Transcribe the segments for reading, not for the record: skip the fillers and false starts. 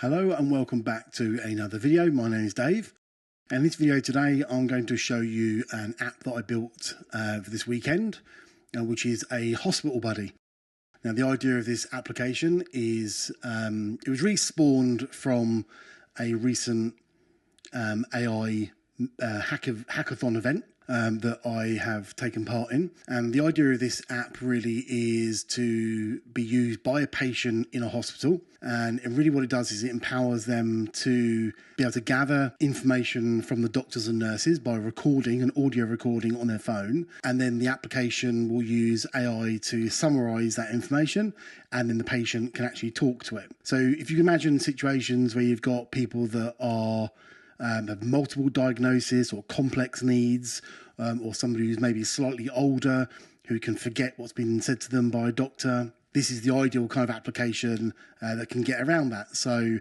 Hello and welcome back to another video. My name is Dave, and in this video today I'm going to show you an app that I built for this weekend, which is a hospital buddy. Now the idea of this application is it was respawned from a recent AI hackathon event that I have taken part in, and the idea of this app really is to be used by a patient in a hospital, and really what it does is it empowers them to be able to gather information from the doctors and nurses by recording an audio recording on their phone, and then the application will use AI to summarize that information, and then the patient can actually talk to it. So if you can imagine situations where you've got people that are have multiple diagnoses or complex needs, or somebody who's maybe slightly older who can forget what's been said to them by a doctor. This is the ideal kind of application that can get around that. So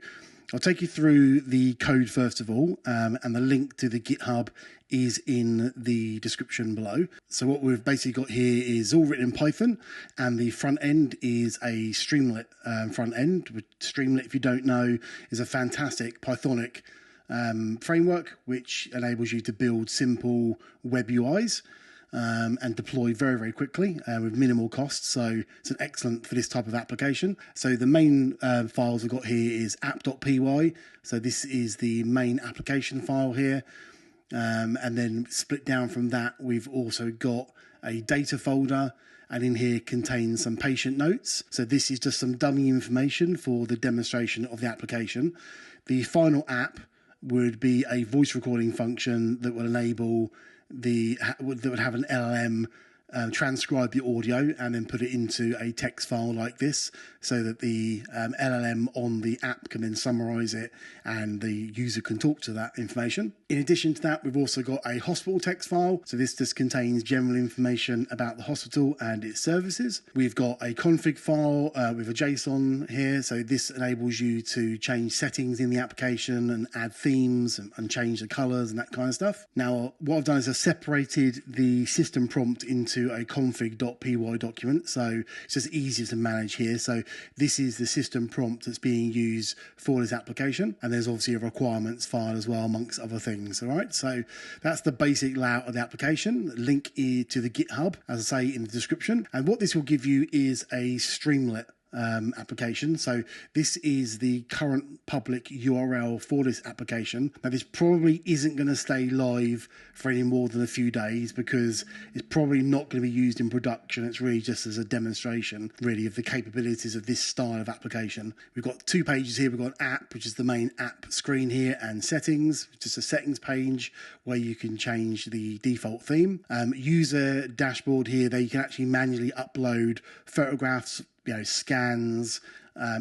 I'll take you through the code first of all, and the link to the GitHub is in the description below. So what we've basically got here is all written in Python, and the front end is a Streamlit front end. Streamlit, if you don't know, is a fantastic Pythonic framework which enables you to build simple web UIs and deploy very, very quickly with minimal cost. So it's an excellent for this type of application. So the main files we've got here is app.py. So this is the main application file here. And then split down from that, we've also got a data folder, and in here contains some patient notes. So this is just some dummy information for the demonstration of the application. The final app would be a voice recording function that will enable that would have an LLM transcribe the audio and then put it into a text file like this, so that the LLM on the app can then summarize it and the user can talk to that information. In addition to that, we've also got a hospital text file. So this just contains general information about the hospital and its services. We've got a config file with a JSON here. So this enables you to change settings in the application and add themes and change the colors and that kind of stuff. Now, what I've done is I've separated the system prompt into a config.py document, so it's just easier to manage here. So this is the system prompt that's being used for this application, and there's obviously a requirements file as well, amongst other things. All right, so that's the basic layout of the application. Link to the GitHub, as I say, in the description. And what this will give you is a Streamlit application. So this is the current public URL for this application. Now this probably isn't going to stay live for any more than a few days, because it's probably not going to be used in production. It's really just as a demonstration really of the capabilities of this style of application. We've got two pages here. We've got app, which is the main app screen here, and settings, just a settings page where you can change the default theme. User dashboard here, there you can actually manually upload photographs, scans,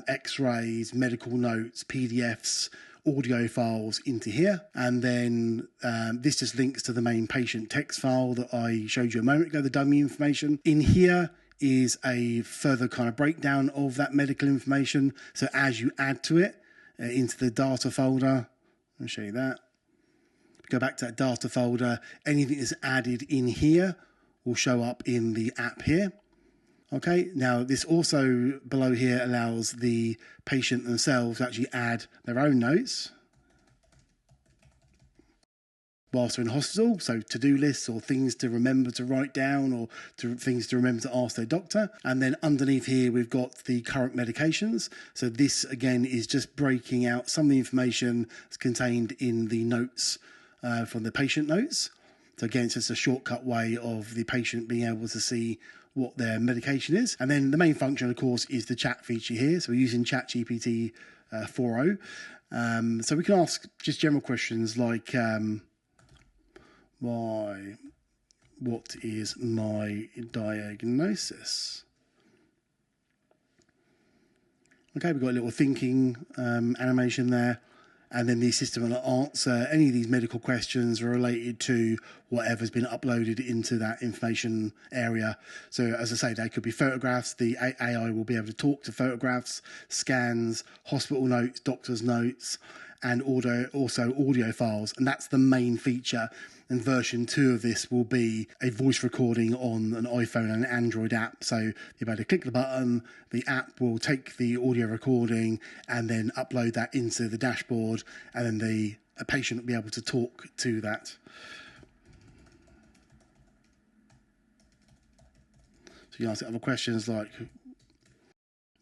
x-rays, medical notes, PDFs, audio files into here. And then this just links to the main patient text file that I showed you a moment ago, the dummy information. In here is a further kind of breakdown of that medical information. So as you add to it into the data folder, I'll show you that. Go back to that data folder. Anything that's added in here will show up in the app here. Okay, now this also below here allows the patient themselves to actually add their own notes whilst they're in hospital. So to-do lists or things to remember to write down, or things to remember to ask their doctor. And then underneath here, we've got the current medications. So this again is just breaking out some of the information that's contained in the notes from the patient notes. So again, it's just a shortcut way of the patient being able to see what their medication is. And then the main function, of course, is the chat feature here. So we're using ChatGPT 4.0. So we can ask just general questions like, what is my diagnosis? Okay, we've got a little thinking animation there. And then the system will answer any of these medical questions related to whatever's been uploaded into that information area. So as I say, they could be photographs. The AI will be able to talk to photographs, scans, hospital notes, doctor's notes, and also audio files, and that's the main feature. And version 2 of this will be a voice recording on an iPhone and an Android app. So you're able to click the button, the app will take the audio recording and then upload that into the dashboard, and then a patient will be able to talk to that. So you ask other questions like,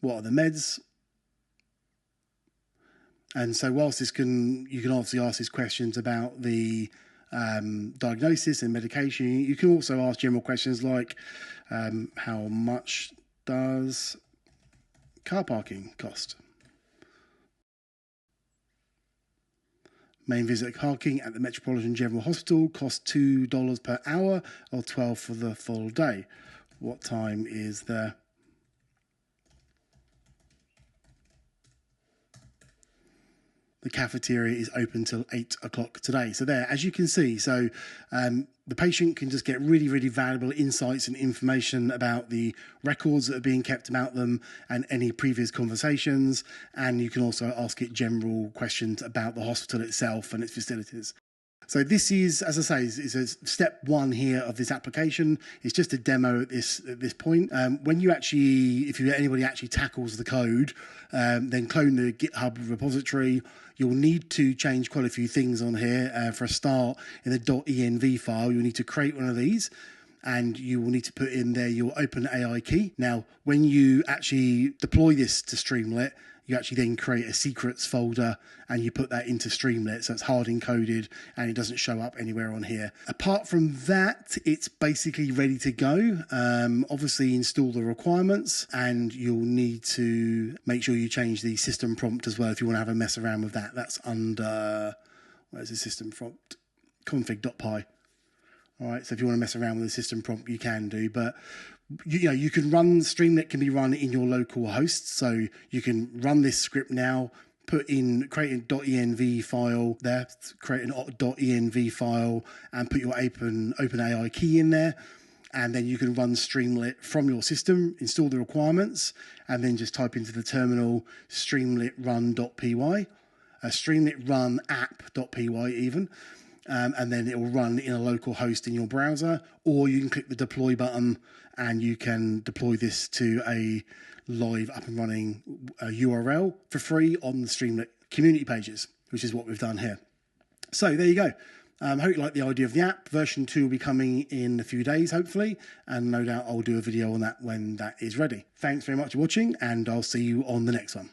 what are the meds? And so whilst you can obviously ask these questions about the diagnosis and medication, you can also ask general questions like, how much does car parking cost? Main visit parking at the Metropolitan General Hospital costs $2 per hour or $12 for the full day. What time is the cafeteria is open till 8 o'clock today. So there, as you can see, so the patient can just get really, really valuable insights and information about the records that are being kept about them and any previous conversations. And you can also ask it general questions about the hospital itself and its facilities. So this is, as I say, is a step 1 here of this application. It's just a demo at this point. When you actually, if anybody actually tackles the code, then clone the GitHub repository, you'll need to change quite a few things on here. For a start, in the .env file, you'll need to create one of these, and you will need to put in there your OpenAI key. Now, when you actually deploy this to Streamlit, you actually then create a secrets folder and you put that into Streamlit, so it's hard encoded and it doesn't show up anywhere on here. Apart from that, it's basically ready to go. Obviously install the requirements, and you'll need to make sure you change the system prompt as well if you want to have a mess around with that. That's under, where's the system prompt? Config.py. All right, so if you want to mess around with the system prompt, you can do, but you can run, Streamlit can be run in your local host. So you can run this script now, create a .env file there, create an .env file and put your OpenAI key in there. And then you can run Streamlit from your system, install the requirements, and then just type into the terminal streamlit run.py, streamlit run app.py even. And then it will run in a local host in your browser, or you can click the deploy button and you can deploy this to a live up and running URL for free on the Streamlit community pages, which is what we've done here. So there you go. Hope you like the idea of the app. Version 2 will be coming in a few days, hopefully, and no doubt I'll do a video on that when that is ready. Thanks very much for watching, and I'll see you on the next one.